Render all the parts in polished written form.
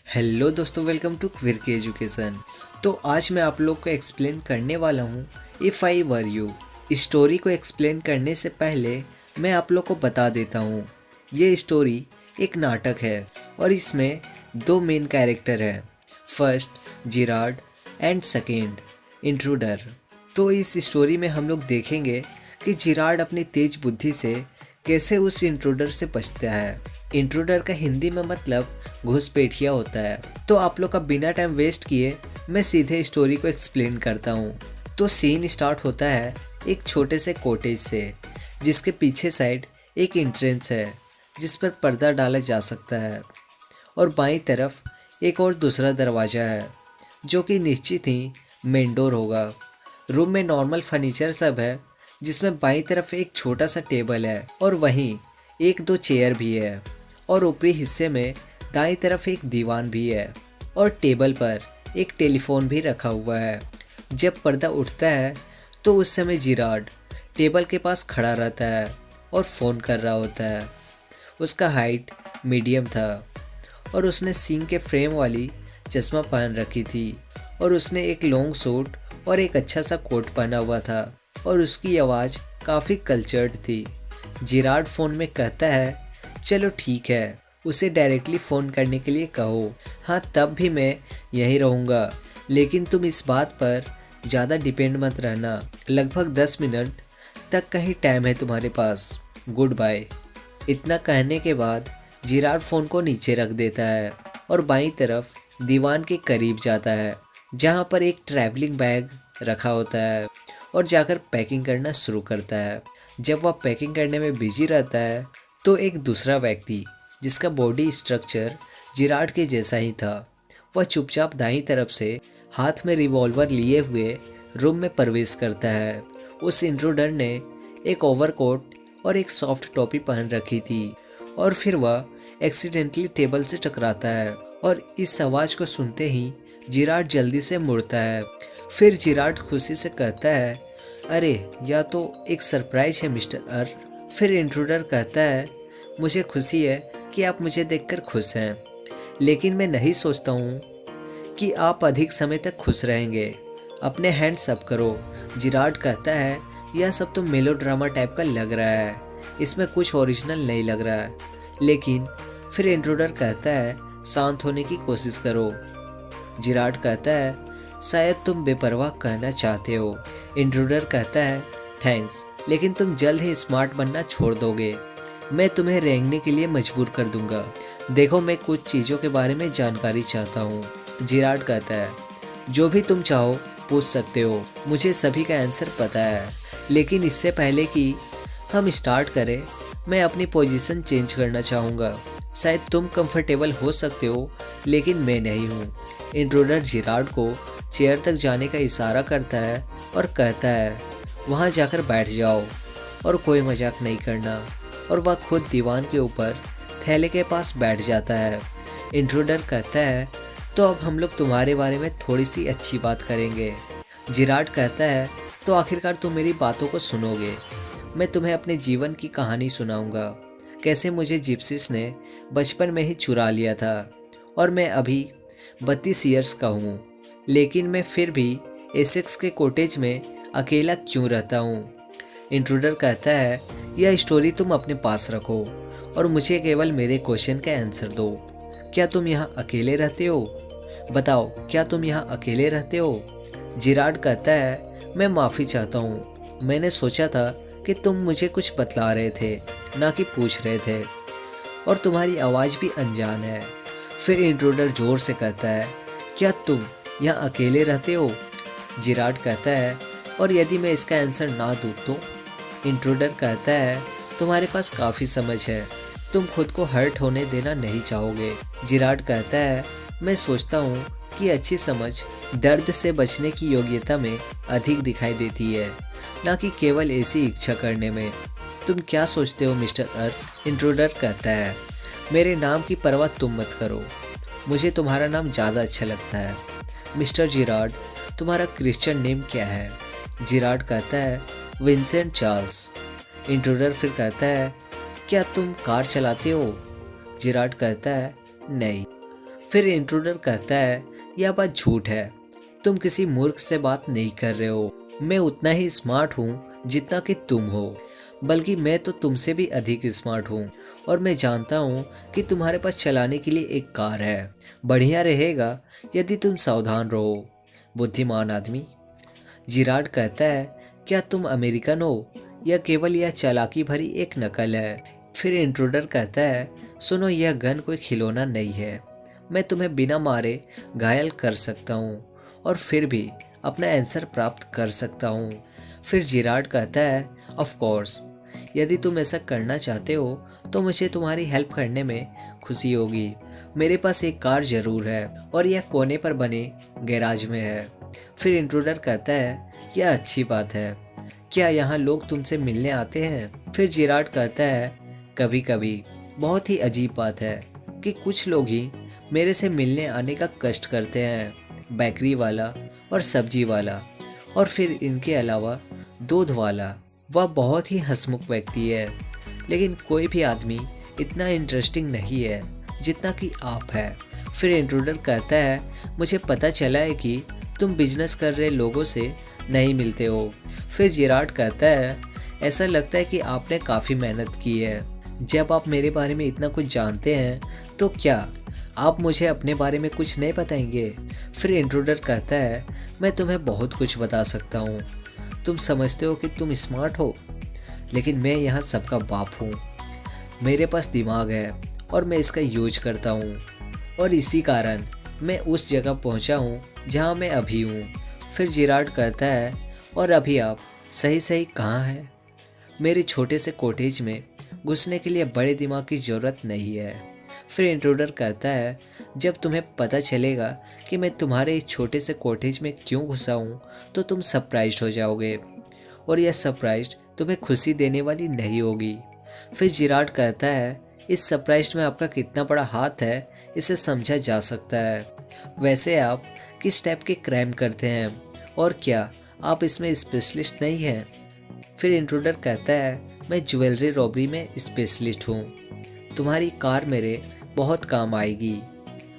Hello दोस्तों, welcome to क्विर के education. तो आज मैं आप लोग को एक्सप्लेन करने वाला हूँ इफ़ आई वर यू। इस स्टोरी को एक्सप्लेन करने से पहले मैं आप लोग को बता देता हूँ, ये स्टोरी एक नाटक है और इसमें दो मेन कैरेक्टर हैं। First Gerard and second intruder. तो इस स्टोरी में हम लोग देखेंगे कि जिराड अपनी तेज बुद्धि से कैसे उस इंट्रूडर से बचता है। इंट्रूडर का हिंदी में मतलब घुसपैठिया होता है। तो आप लोग का बिना टाइम वेस्ट किए मैं सीधे स्टोरी को एक्सप्लेन करता हूँ। तो सीन स्टार्ट होता है एक छोटे से कॉटेज से, जिसके पीछे साइड एक एंट्रेंस है जिस पर पर्दा डाला जा सकता है, और बाईं तरफ एक और दूसरा दरवाज़ा है जो कि निश्चित ही मेन डोर होगा। रूम में नॉर्मल फर्नीचर सब है, जिसमें बाईं तरफ एक छोटा सा टेबल है और वहीं एक दो चेयर भी है, और ऊपरी हिस्से में दाईं तरफ एक दीवान भी है और टेबल पर एक टेलीफोन भी रखा हुआ है। जब पर्दा उठता है तो उस समय जिराड टेबल के पास खड़ा रहता है और फ़ोन कर रहा होता है। उसका हाइट मीडियम था और उसने सींग के फ्रेम वाली चश्मा पहन रखी थी, और उसने एक लॉन्ग सूट और एक अच्छा सा कोट पहना हुआ था, और उसकी आवाज़ काफ़ी कल्चर्ड थी। जिराड फ़ोन में कहता है, चलो ठीक है, उसे डायरेक्टली फ़ोन करने के लिए कहो। हाँ, तब भी मैं यहीं रहूँगा, लेकिन तुम इस बात पर ज़्यादा डिपेंड मत रहना। लगभग 10 मिनट तक का ही टाइम है तुम्हारे पास। Good bye. इतना कहने के बाद जिराड फ़ोन को नीचे रख देता है और बाईं तरफ दीवान के करीब जाता है, जहाँ पर एक ट्रैवलिंग बैग रखा होता है, और जाकर पैकिंग करना शुरू करता है। जब वह पैकिंग करने में बिजी रहता है तो एक दूसरा व्यक्ति, जिसका बॉडी स्ट्रक्चर जिराड के जैसा ही था, वह चुपचाप दाईं तरफ से हाथ में रिवॉल्वर लिए हुए रूम में प्रवेश करता है। उस इंट्रूडर ने एक ओवरकोट और एक सॉफ्ट टोपी पहन रखी थी, और फिर वह एक्सीडेंटली टेबल से टकराता है, और इस आवाज़ को सुनते ही जिराड जल्दी से मुड़ता है। फिर जिराड खुशी से कहता है, अरे यह तो एक सरप्राइज है मिस्टर अर। फिर इंट्रूडर कहता है, मुझे खुशी है कि आप मुझे देखकर खुश हैं, लेकिन मैं नहीं सोचता हूँ कि आप अधिक समय तक खुश रहेंगे। अपने हैंड्स अप करो। जिराड कहता है, यह सब तो मेलोड्रामा टाइप का लग रहा है, इसमें कुछ ओरिजिनल नहीं लग रहा है। लेकिन फिर इंट्रूडर कहता है, शांत होने की कोशिश करो। जिराड कहता है, शायद तुम बेपरवाह कहना चाहते हो। इंट्रूडर कहता है, थैंक्स, लेकिन तुम जल्द ही स्मार्ट बनना छोड़ दोगे। मैं तुम्हें रेंगने के लिए मजबूर कर दूंगा। देखो, मैं कुछ चीज़ों के बारे में जानकारी चाहता हूँ। जिराड कहता है, जो भी तुम चाहो पूछ सकते हो, मुझे सभी का आंसर पता है। लेकिन इससे पहले कि हम स्टार्ट करें, मैं अपनी पोजीशन चेंज करना चाहूँगा। शायद तुम कंफर्टेबल हो सकते हो, लेकिन मैं नहीं हूँ। इंट्रूडर जिराड को चेयर तक जाने का इशारा करता है और कहता है, वहाँ जाकर बैठ जाओ और कोई मजाक नहीं करना। और वह खुद दीवान के ऊपर थैले के पास बैठ जाता है। इंट्रूडर कहता है, तो अब हम लोग तुम्हारे बारे में थोड़ी सी अच्छी बात करेंगे। जिराड कहता है, तो आखिरकार तुम मेरी बातों को सुनोगे। मैं तुम्हें अपने जीवन की कहानी सुनाऊंगा, कैसे मुझे जिप्सिस ने बचपन में ही चुरा लिया था, और मैं अभी 32 ईयर्स का हूँ, लेकिन मैं फिर भी एसेक्स के कॉटेज में अकेला क्यों रहता हूँ। इंट्रूडर कहता है, यह स्टोरी तुम अपने पास रखो और मुझे केवल मेरे क्वेश्चन का आंसर दो। क्या तुम यहाँ अकेले रहते हो? बताओ, क्या तुम यहाँ अकेले रहते हो? जिराड कहता है, मैं माफ़ी चाहता हूँ। मैंने सोचा था कि तुम मुझे कुछ बतला रहे थे, ना कि पूछ रहे थे, और तुम्हारी आवाज़ भी अनजान है। फिर इंट्रूडर ज़ोर से कहता है, क्या तुम यहाँ अकेले रहते हो? जिराड कहता है, और यदि मैं इसका आंसर ना दूँ तो? इंट्रूडर कहता है, तुम्हारे पास काफ़ी समझ है, तुम खुद को हर्ट होने देना नहीं चाहोगे। जिराड कहता है, मैं सोचता हूँ कि अच्छी समझ दर्द से बचने की योग्यता में अधिक दिखाई देती है, ना कि केवल ऐसी इच्छा करने में। तुम क्या सोचते हो मिस्टर अर? इंट्रूडर कहता है, मेरे नाम की परवाह तुम मत करो, मुझे तुम्हारा नाम ज़्यादा अच्छा लगता है। मिस्टर जिराड, तुम्हारा क्रिश्चियन नेम क्या है? जिराड कहता है, विंसेंट चार्ल्स। इंट्रूडर फिर कहता है, क्या तुम कार चलाते हो? जिराड कहता है, नहीं। फिर इंट्रूडर कहता है, यह बात झूठ है, तुम किसी मूर्ख से बात नहीं कर रहे हो। मैं उतना ही स्मार्ट हूँ जितना कि तुम हो, बल्कि मैं तो तुमसे भी अधिक स्मार्ट हूँ और मैं जानता हूँ कि तुम्हारे पास चलाने के लिए एक कार है। बढ़िया रहेगा यदि तुम सावधान रहो, बुद्धिमान आदमी। जिराड कहता है, क्या तुम अमेरिकन हो या केवल यह चालाकी भरी एक नकल है? फिर इंट्रूडर कहता है, सुनो, यह गन कोई खिलौना नहीं है। मैं तुम्हें बिना मारे घायल कर सकता हूँ और फिर भी अपना आंसर प्राप्त कर सकता हूँ। फिर जिराड कहता है, ऑफ कोर्स, यदि तुम ऐसा करना चाहते हो तो मुझे तुम्हारी हेल्प करने में खुशी होगी। मेरे पास एक कार ज़रूर है और यह कोने पर बने गैराज में है। फिर इंट्रूडर कहता है, यह अच्छी बात है, क्या यहाँ लोग तुमसे मिलने आते हैं? फिर जिराड कहता है, कभी कभी। बहुत ही अजीब बात है कि कुछ लोग ही मेरे से मिलने आने का कष्ट करते हैं, बेकरी वाला और सब्जी वाला, और फिर इनके अलावा दूध वाला। वह बहुत ही हंसमुख व्यक्ति है, लेकिन कोई भी आदमी इतना इंटरेस्टिंग नहीं है जितना कि आप है। फिर इंट्रूडर कहता है, मुझे पता चला है कि तुम बिजनेस कर रहे लोगों से नहीं मिलते हो। फिर जिराड कहता है, ऐसा लगता है कि आपने काफ़ी मेहनत की है। जब आप मेरे बारे में इतना कुछ जानते हैं तो क्या आप मुझे अपने बारे में कुछ नहीं बताएंगे? फिर इंट्रूडर कहता है, मैं तुम्हें बहुत कुछ बता सकता हूँ। तुम समझते हो कि तुम स्मार्ट हो, लेकिन मैं यहाँ सबका बाप हूँ। मेरे पास दिमाग है और मैं इसका यूज करता हूँ, और इसी कारण मैं उस जगह पहुँचा हूँ जहाँ मैं अभी हूँ। फिर जिराड कहता है, और अभी आप सही सही कहाँ हैं? मेरे छोटे से कॉटेज में घुसने के लिए बड़े दिमाग की ज़रूरत नहीं है। फिर इंट्रूडर कहता है, जब तुम्हें पता चलेगा कि मैं तुम्हारे इस छोटे से कॉटेज में क्यों घुसा हूँ तो तुम सरप्राइज हो जाओगे, और यह सरप्राइज तुम्हें खुशी देने वाली नहीं होगी। फिर जिराड कहता है, इस सरप्राइज में आपका कितना बड़ा हाथ है इसे समझा जा सकता है। वैसे आप किस टाइप के क्राइम करते हैं और क्या आप इसमें स्पेशलिस्ट नहीं हैं? फिर इंट्रूडर कहता है, मैं ज्वेलरी रॉबरी में स्पेशलिस्ट हूँ, तुम्हारी कार मेरे बहुत काम आएगी।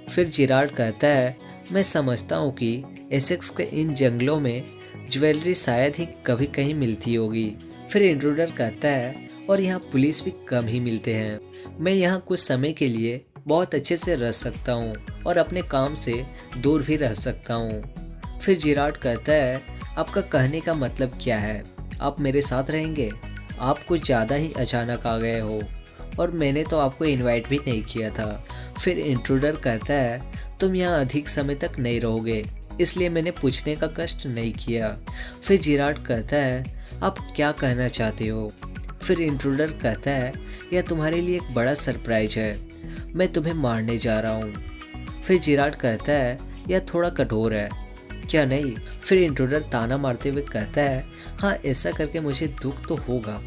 फिर जिराड कहता है, मैं समझता हूँ कि एसेक्स के इन जंगलों में ज्वेलरी शायद ही कभी कहीं मिलती होगी। फिर इंट्रूडर कहता है, और यहाँ पुलिस भी कम ही मिलते हैं। मैं यहाँ कुछ समय के लिए बहुत अच्छे से रह सकता हूँ और अपने काम से दूर भी रह सकता हूँ। फिर जिराड कहता है, आपका कहने का मतलब क्या है? आप मेरे साथ रहेंगे? आप कुछ ज़्यादा ही अचानक आ गए हो और मैंने तो आपको इनवाइट भी नहीं किया था। फिर इंट्रूडर कहता है, तुम यहाँ अधिक समय तक नहीं रहोगे, इसलिए मैंने पूछने का कष्ट नहीं किया। फिर जिराड कहता है, आप क्या कहना चाहते हो? फिर इंट्रूडर कहता है, यह तुम्हारे लिए एक बड़ा सरप्राइज है, मैं तुम्हें मारने जा रहा हूँ। फिर जिराड कहता है, यह थोड़ा कठोर है, क्या नहीं? फिर इंट्रूडर ताना मारते हुए कहता है, हाँ, ऐसा करके मुझे दुख तो होगा,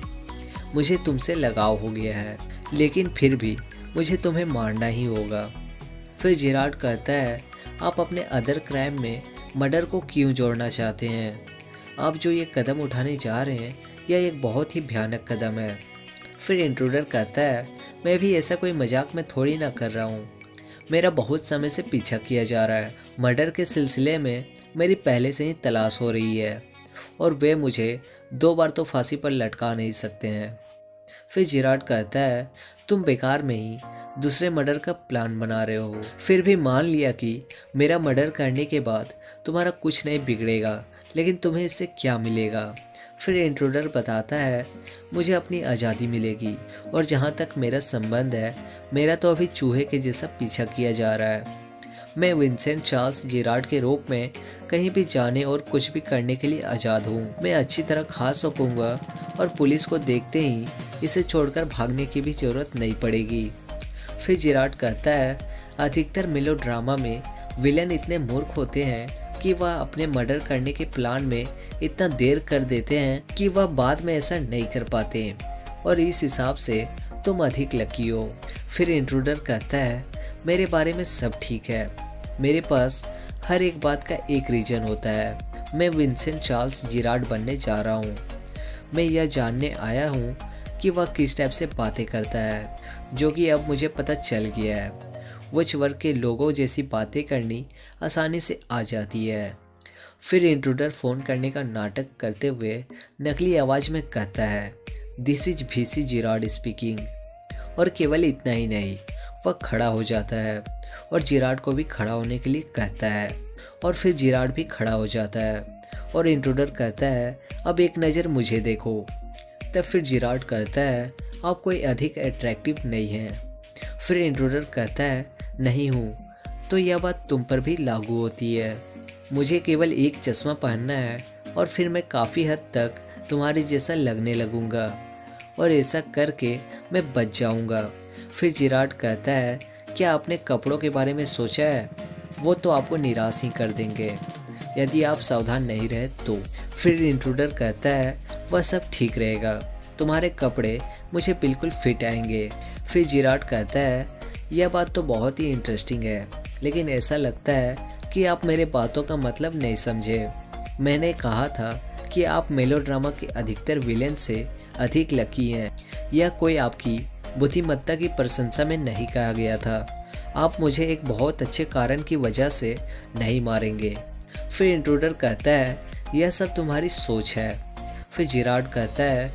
मुझे तुमसे लगाव हो गया है, लेकिन फिर भी मुझे तुम्हें मारना ही होगा। फिर जिराड कहता है, आप अपने अदर क्राइम में मर्डर को क्यों जोड़ना चाहते हैं? आप जो ये कदम उठाने जा रहे हैं यह एक बहुत ही भयानक कदम है। फिर इंट्रूडर कहता है, मैं भी ऐसा कोई मजाक में थोड़ी ना कर रहा हूँ, मेरा बहुत समय से पीछा किया जा रहा है। मर्डर के सिलसिले में मेरी पहले से ही तलाश हो रही है और वे मुझे 2 बार तो फांसी पर लटका नहीं सकते हैं। फिर जिराड कहता है, तुम बेकार में ही दूसरे मर्डर का प्लान बना रहे हो। फिर भी मान लिया कि मेरा मर्डर करने के बाद तुम्हारा कुछ नहीं बिगड़ेगा, लेकिन तुम्हें इससे क्या मिलेगा? फिर इंट्रूडर बताता है, मुझे अपनी आज़ादी मिलेगी, और जहाँ तक मेरा संबंध है मेरा तो अभी चूहे के जैसा पीछा किया जा रहा है। मैं विंसेंट चार्ल्स जिराड के रूप में कहीं भी जाने और कुछ भी करने के लिए आज़ाद हूँ। मैं अच्छी तरह खा सकूँगा और पुलिस को देखते ही इसे छोड़कर भागने की भी ज़रूरत नहीं पड़ेगी। फिर जिराड कहता है, अधिकतर मेलोड्रामा में विलन इतने मूर्ख होते हैं कि वह अपने मर्डर करने के प्लान में इतना देर कर देते हैं कि वह बाद में ऐसा नहीं कर पाते, और इस हिसाब से तुम अधिक लकी हो। फिर इंट्रूडर कहता है, मेरे बारे में सब ठीक है, मेरे पास हर एक बात का एक रीज़न होता है। मैं विंसेंट चार्ल्स जिराड बनने जा रहा हूँ। मैं यह जानने आया हूँ कि वह किस टाइप से बातें करता है, जो कि अब मुझे पता चल गया है। वॉच वर्क के लोगों जैसी बातें करनी आसानी से आ जाती है। फिर इंट्रूडर फ़ोन करने का नाटक करते हुए नकली आवाज़ में कहता है, this is VC Gerard speaking. और केवल इतना ही नहीं, वह खड़ा हो जाता है और जिराड को भी खड़ा होने के लिए कहता है और फिर जिराड भी खड़ा हो जाता है और इंट्रूडर कहता है, अब एक नज़र मुझे देखो। तब फिर जिराड कहता है, आप कोई अधिक अट्रैक्टिव नहीं हैं। फिर इंट्रूडर कहता है, नहीं हूँ। तो यह बात तुम पर भी लागू होती है। मुझे केवल एक चश्मा पहनना है और फिर मैं काफ़ी हद तक तुम्हारे जैसा लगने लगूंगा और ऐसा करके मैं बच जाऊंगा। फिर जिराड कहता है, क्या आपने कपड़ों के बारे में सोचा है? वो तो आपको निराश ही कर देंगे यदि आप सावधान नहीं रहे तो। फिर इंट्रूडर कहता है, वह सब ठीक रहेगा, तुम्हारे कपड़े मुझे बिल्कुल फिट आएंगे। फिर जिराड कहता है, यह बात तो बहुत ही इंटरेस्टिंग है, लेकिन ऐसा लगता है कि आप मेरे बातों का मतलब नहीं समझे। मैंने कहा था कि आप मेलोड्रामा के अधिकतर विलेन से अधिक लकी हैं। यह कोई आपकी बुद्धिमत्ता की प्रशंसा में नहीं कहा गया था। आप मुझे एक बहुत अच्छे कारण की वजह से नहीं मारेंगे। फिर इंट्रूडर कहता है, यह सब तुम्हारी सोच है। फिर जिराड कहता है,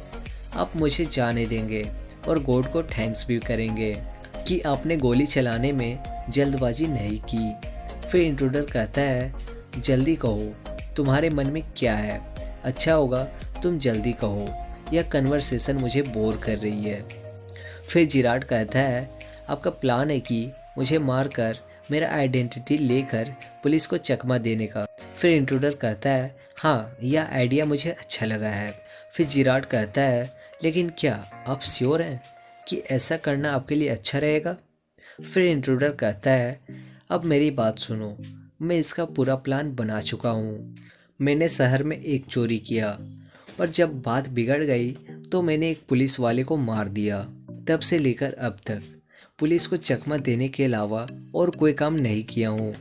आप मुझे जाने देंगे और गॉड को थैंक्स भी करेंगे कि आपने गोली चलाने में जल्दबाजी नहीं की। फिर इंट्रूडर कहता है, जल्दी कहो, तुम्हारे मन में क्या है? अच्छा होगा तुम जल्दी कहो, यह कन्वर्सेशन मुझे बोर कर रही है। फिर जिराड कहता है, आपका प्लान है कि मुझे मारकर मेरा आइडेंटिटी लेकर पुलिस को चकमा देने का। फिर इंट्रूडर कहता है, हाँ यह आइडिया मुझे अच्छा लगा है। फिर जिराड कहता है, लेकिन क्या आप श्योर हैं कि ऐसा करना आपके लिए अच्छा रहेगा? फिर इंट्रूडर कहता है, अब मेरी बात सुनो, मैं इसका पूरा प्लान बना चुका हूँ। मैंने शहर में एक चोरी किया और जब बात बिगड़ गई तो मैंने एक पुलिस वाले को मार दिया। तब से लेकर अब तक पुलिस को चकमा देने के अलावा और कोई काम नहीं किया हूँ।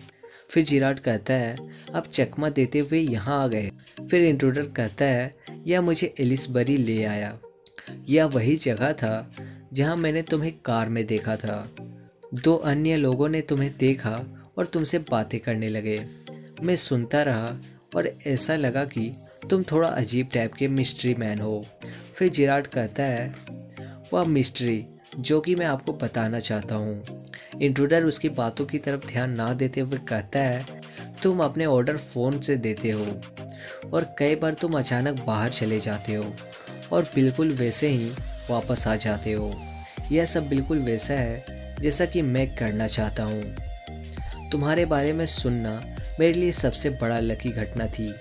फिर जिराड कहता है, अब चकमा देते हुए यहाँ आ गए। फिर इंट्रूडर कहता है, यह मुझे एलिसबरी ले आया। यह वही जगह था जहाँ मैंने तुम्हें कार में देखा था। 2 अन्य लोगों ने तुम्हें देखा और तुमसे बातें करने लगे। मैं सुनता रहा और ऐसा लगा कि तुम थोड़ा अजीब टाइप के मिस्ट्री मैन हो। फिर जिराड कहता है, वह मिस्ट्री जो कि मैं आपको बताना चाहता हूँ। इंट्रूडर उसकी बातों की तरफ ध्यान ना देते हुए कहता है, तुम अपने ऑर्डर फ़ोन से देते हो और कई बार तुम अचानक बाहर चले जाते हो और बिल्कुल वैसे ही वापस आ जाते हो। यह सब बिल्कुल वैसा है जैसा कि मैं करना चाहता हूँ। तुम्हारे बारे में सुनना मेरे लिए सबसे बड़ा लकी घटना थी।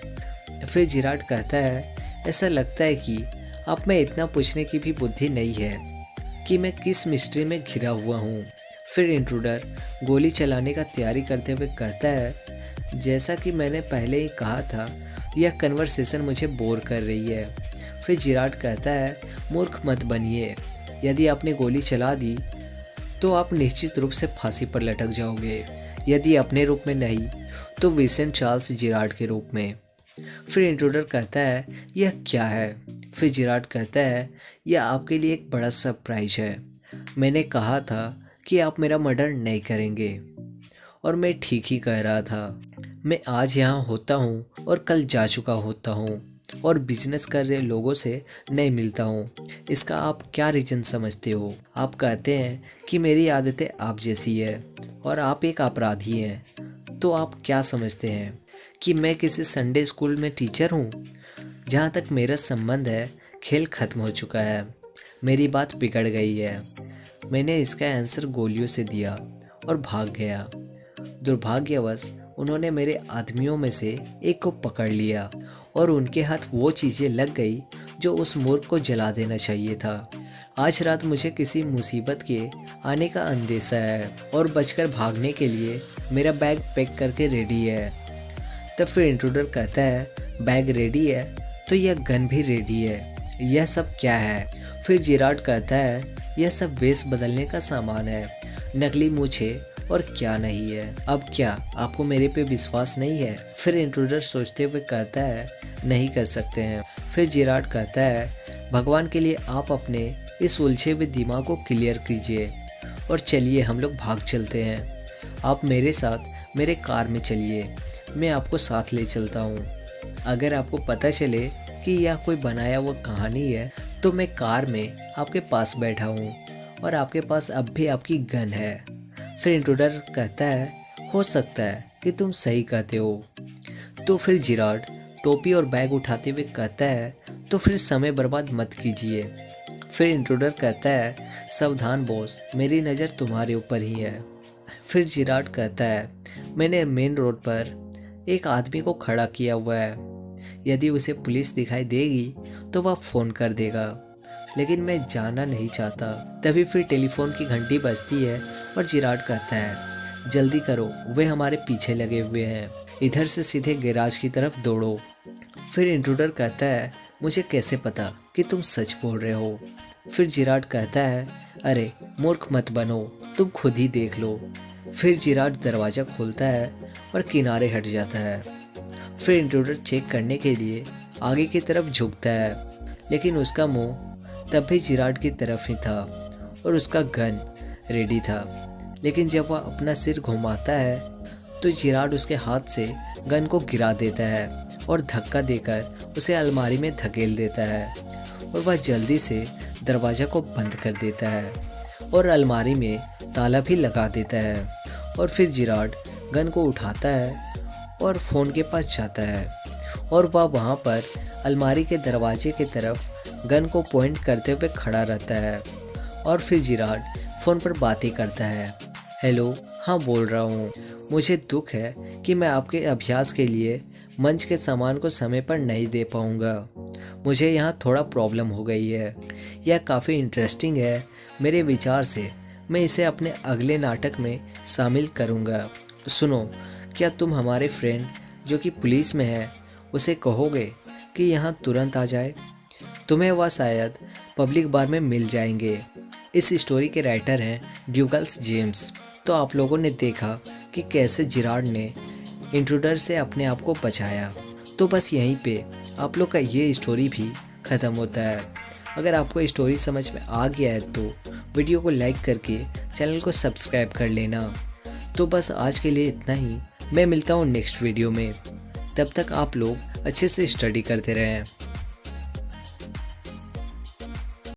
फिर जिराड कहता है, ऐसा लगता है कि आप में इतना पूछने की भी बुद्धि नहीं है कि मैं किस मिस्ट्री में घिरा हुआ हूँ। फिर इंट्रूडर गोली चलाने का तैयारी करते हुए कहता है, जैसा कि मैंने पहले ही कहा था, यह कन्वर्सेशन मुझे बोर कर रही है। फिर जिराड कहता है, मूर्ख मत बनिए, यदि आपने गोली चला दी तो आप निश्चित रूप से फांसी पर लटक जाओगे, यदि अपने रूप में नहीं तो विंसेंट चार्ल्स जिराड के रूप में। फिर इंट्रूडर कहता है, यह क्या है? फिर जिराड कहता है, यह आपके लिए एक बड़ा सरप्राइज है। मैंने कहा था कि आप मेरा मर्डर नहीं करेंगे और मैं ठीक ही कह रहा था। मैं आज यहाँ होता हूँ और कल जा चुका होता हूँ और बिजनेस कर रहे लोगों से नहीं मिलता हूँ। इसका आप क्या रीज़न समझते हो? आप कहते हैं कि मेरी आदतें आप जैसी है और आप एक अपराधी हैं, तो आप क्या समझते हैं कि मैं किसी संडे स्कूल में टीचर हूँ? जहाँ तक मेरा संबंध है, खेल ख़त्म हो चुका है, मेरी बात बिगड़ गई है। मैंने इसका आंसर गोलियों से दिया और भाग गया। दुर्भाग्यवश उन्होंने मेरे आदमियों में से एक को पकड़ लिया और उनके हाथ वो चीज़ें लग गई जो उस मूर्ख को जला देना चाहिए था। आज रात मुझे किसी मुसीबत के आने का अंदेशा है और बचकर भागने के लिए मेरा बैग पैक करके रेडी है। तब फिर इंट्रूडर कहता है, बैग रेडी है तो यह गन भी रेडी है, यह सब क्या है? फिर जिराड कहता है, यह सब वेश बदलने का सामान है, नकली मूछें और क्या नहीं है। अब क्या आपको मेरे पे विश्वास नहीं है? फिर इंट्रूडर सोचते हुए कहता है, नहीं कर सकते हैं। फिर जिराड कहता है, भगवान के लिए आप अपने इस उलझे हुए दिमाग को क्लियर कीजिए और चलिए हम लोग भाग चलते हैं। आप मेरे साथ मेरे कार में चलिए, मैं आपको साथ ले चलता हूँ। अगर आपको पता चले कि यह कोई बनाया हुआ कहानी है तो मैं कार में आपके पास बैठा हूँ और आपके पास अब भी आपकी गन है। फिर इंट्रूडर कहता है, हो सकता है कि तुम सही कहते हो। तो फिर जिराड टोपी और बैग उठाते हुए कहता है, तो फिर समय बर्बाद मत कीजिए। फिर इंट्रूडर कहता है, सावधान बॉस, मेरी नज़र तुम्हारे ऊपर ही है। फिर जिराड कहता है, मैंने मेन रोड पर एक आदमी को खड़ा किया हुआ है, यदि उसे पुलिस दिखाई देगी तो वह फ़ोन कर देगा, लेकिन मैं जाना नहीं चाहता। तभी फिर टेलीफोन की घंटी बजती है और जिराड कहता है, जल्दी करो, वे हमारे पीछे लगे हुए हैं, इधर से सीधे गैराज की तरफ दौड़ो। फिर इंट्रूडर कहता है, मुझे कैसे पता कि तुम सच बोल रहे हो। फिर जिराड कहता है, अरे मूर्ख मत बनो, तुम खुद ही देख लो। फिर जिराड दरवाज़ा खोलता है और किनारे हट जाता है। फिर इंट्रूडर चेक करने के लिए आगे की तरफ झुकता है, लेकिन उसका मुंह तब भी जिराड की तरफ ही था और उसका गन रेडी था। लेकिन जब वह अपना सिर घुमाता है तो जिराड उसके हाथ से गन को गिरा देता है और धक्का देकर उसे अलमारी में धकेल देता है और वह जल्दी से दरवाज़ा को बंद कर देता है और अलमारी में ताला भी लगा देता है। और फिर जिराड गन को उठाता है और फ़ोन के पास जाता है और वह वहाँ पर अलमारी के दरवाजे की तरफ गन को पॉइंट करते हुए खड़ा रहता है। और फिर जिराड फ़ोन पर बातें करता है, हेलो, हाँ बोल रहा हूँ, मुझे दुख है कि मैं आपके अभ्यास के लिए मंच के सामान को समय पर नहीं दे पाऊँगा। मुझे यहाँ थोड़ा प्रॉब्लम हो गई है। यह काफ़ी इंटरेस्टिंग है, मेरे विचार से मैं इसे अपने अगले नाटक में शामिल करूँगा। सुनो, क्या तुम हमारे फ्रेंड जो कि पुलिस में है उसे कहोगे कि यहाँ तुरंत आ जाए? तुम्हें वह शायद पब्लिक बार में मिल जाएंगे। इस स्टोरी के राइटर हैं ड्यूगल्स जेम्स। तो आप लोगों ने देखा कि कैसे जिराड ने इंट्रूडर से अपने आप को बचाया। तो बस यहीं पे आप लोग का ये स्टोरी भी ख़त्म होता है। अगर आपको स्टोरी समझ में आ गया है तो वीडियो को लाइक करके चैनल को सब्सक्राइब कर लेना। तो बस आज के लिए इतना ही, मैं मिलता हूँ नेक्स्ट वीडियो में। तब तक आप लोग अच्छे से स्टडी करते रहें।